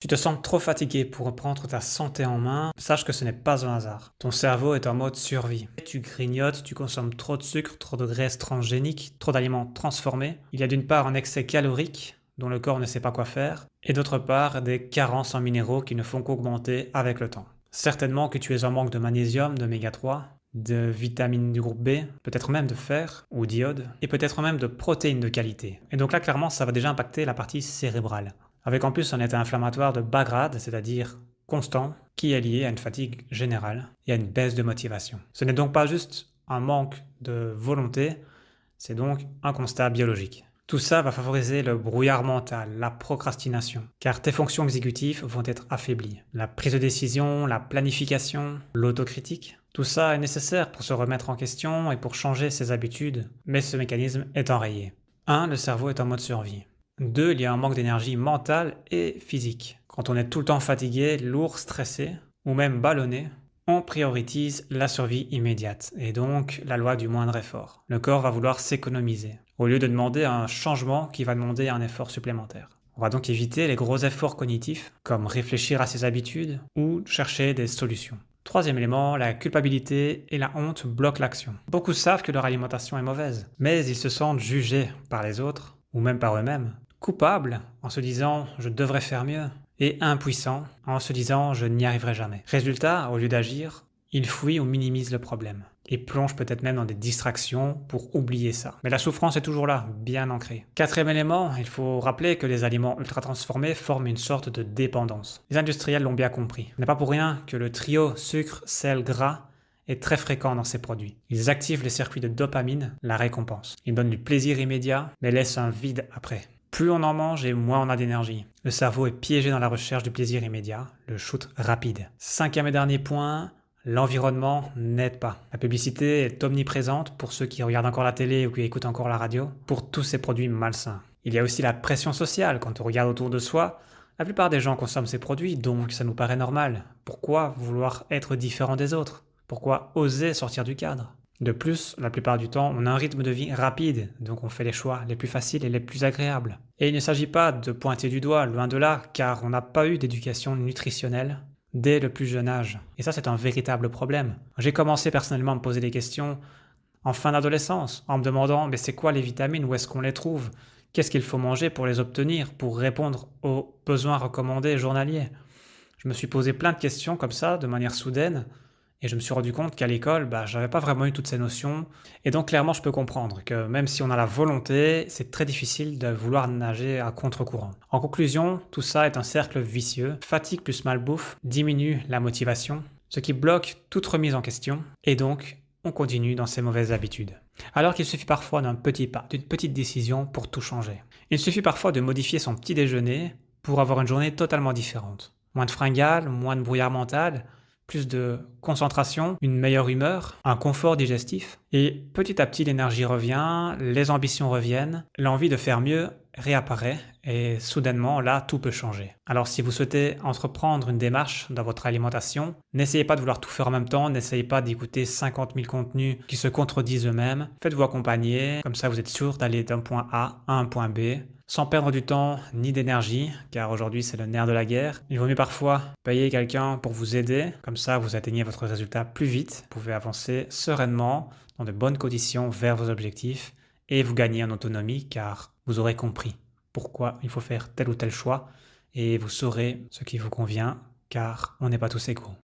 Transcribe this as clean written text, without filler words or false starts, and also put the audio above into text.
Tu te sens trop fatigué pour reprendre ta santé en main, sache que ce n'est pas un hasard. Ton cerveau est en mode survie. Tu grignotes, tu consommes trop de sucre, trop de graisses transgéniques, trop d'aliments transformés. Il y a d'une part un excès calorique dont le corps ne sait pas quoi faire, et d'autre part des carences en minéraux qui ne font qu'augmenter avec le temps. Certainement que tu es en manque de magnésium, d'oméga 3, de vitamines du groupe B, peut-être même de fer ou d'iode, et peut-être même de protéines de qualité. Et donc là, clairement, ça va déjà impacter la partie cérébrale. Avec en plus un état inflammatoire de bas grade, c'est-à-dire constant, qui est lié à une fatigue générale et à une baisse de motivation. Ce n'est donc pas juste un manque de volonté, c'est donc un constat biologique. Tout ça va favoriser le brouillard mental, la procrastination, car tes fonctions exécutives vont être affaiblies. La prise de décision, la planification, l'autocritique, tout ça est nécessaire pour se remettre en question et pour changer ses habitudes, mais ce mécanisme est enrayé. 1. Le cerveau est en mode survie. 2. Il y a un manque d'énergie mentale et physique. Quand on est tout le temps fatigué, lourd, stressé, ou même ballonné, on priorise la survie immédiate, et donc la loi du moindre effort. Le corps va vouloir s'économiser, au lieu de demander un changement qui va demander un effort supplémentaire. On va donc éviter les gros efforts cognitifs, comme réfléchir à ses habitudes ou chercher des solutions. Troisième élément, la culpabilité et la honte bloquent l'action. Beaucoup savent que leur alimentation est mauvaise, mais ils se sentent jugés par les autres, ou même par eux-mêmes, coupables en se disant « je devrais faire mieux » et impuissants en se disant « je n'y arriverai jamais ». Résultat, au lieu d'agir, ils fuient ou minimisent le problème et plongent peut-être même dans des distractions pour oublier ça. Mais la souffrance est toujours là, bien ancrée. Quatrième élément, il faut rappeler que les aliments ultra transformés forment une sorte de dépendance. Les industriels l'ont bien compris. Ce n'est pas pour rien que le trio sucre, sel, gras est très fréquent dans ces produits. Ils activent les circuits de dopamine, la récompense. Ils donnent du plaisir immédiat, mais laissent un vide après. Plus on en mange et moins on a d'énergie. Le cerveau est piégé dans la recherche du plaisir immédiat, le shoot rapide. Cinquième et dernier point, l'environnement n'aide pas. La publicité est omniprésente pour ceux qui regardent encore la télé ou qui écoutent encore la radio, pour tous ces produits malsains. Il y a aussi la pression sociale. Quand on regarde autour de soi, la plupart des gens consomment ces produits, donc ça nous paraît normal. Pourquoi vouloir être différent des autres ? Pourquoi oser sortir du cadre ? De plus, la plupart du temps, on a un rythme de vie rapide, donc on fait les choix les plus faciles et les plus agréables. Et il ne s'agit pas de pointer du doigt, loin de là, car on n'a pas eu d'éducation nutritionnelle dès le plus jeune âge. Et ça, c'est un véritable problème. J'ai commencé personnellement à me poser des questions en fin d'adolescence, en me demandant mais c'est quoi les vitamines, où est-ce qu'on les trouve, qu'est-ce qu'il faut manger pour les obtenir, pour répondre aux besoins recommandés journaliers. Je me suis posé plein de questions comme ça, de manière soudaine, et je me suis rendu compte qu'à l'école, j'avais pas vraiment eu toutes ces notions. Et donc clairement, je peux comprendre que même si on a la volonté, c'est très difficile de vouloir nager à contre-courant. En conclusion, tout ça est un cercle vicieux. Fatigue plus malbouffe diminue la motivation, ce qui bloque toute remise en question. Et donc, on continue dans ces mauvaises habitudes. Alors qu'il suffit parfois d'un petit pas, d'une petite décision pour tout changer. Il suffit parfois de modifier son petit déjeuner pour avoir une journée totalement différente. Moins de fringales, moins de brouillard mental, plus de concentration, une meilleure humeur, un confort digestif. Et petit à petit, l'énergie revient, les ambitions reviennent, l'envie de faire mieux réapparaît et soudainement, là, tout peut changer. Alors si vous souhaitez entreprendre une démarche dans votre alimentation, n'essayez pas de vouloir tout faire en même temps, n'essayez pas d'écouter 50 000 contenus qui se contredisent eux-mêmes. Faites-vous accompagner, comme ça vous êtes sûr d'aller d'un point A à un point B, sans perdre du temps ni d'énergie, car aujourd'hui c'est le nerf de la guerre. Il vaut mieux parfois payer quelqu'un pour vous aider, comme ça vous atteignez votre résultat plus vite, vous pouvez avancer sereinement dans de bonnes conditions vers vos objectifs et vous gagnez en autonomie car vous aurez compris pourquoi il faut faire tel ou tel choix et vous saurez ce qui vous convient car on n'est pas tous égaux.